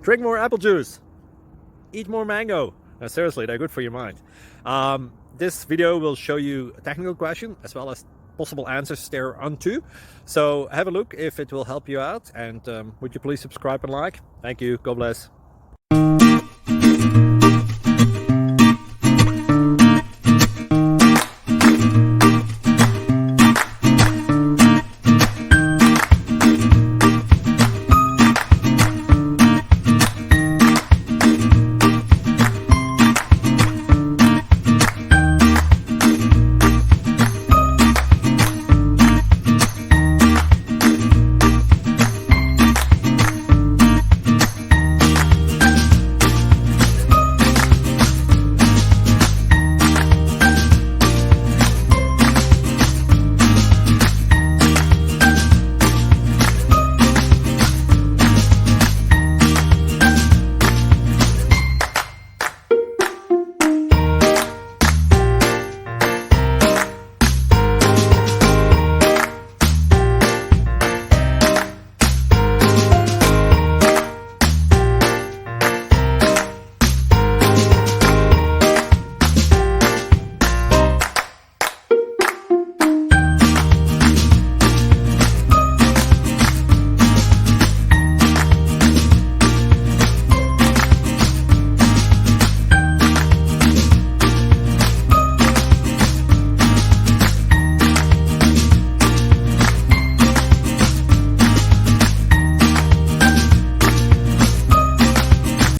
Drink more apple juice. Eat more mango. Seriously, they're good for your mind. This video will show you a technical question as well as possible answers thereunto. So have a look if it will help you out, and would you please subscribe and like? Thank you. God bless.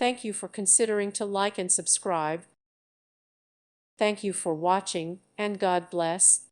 Thank you for considering to like and subscribe. Thank you for watching, and God bless.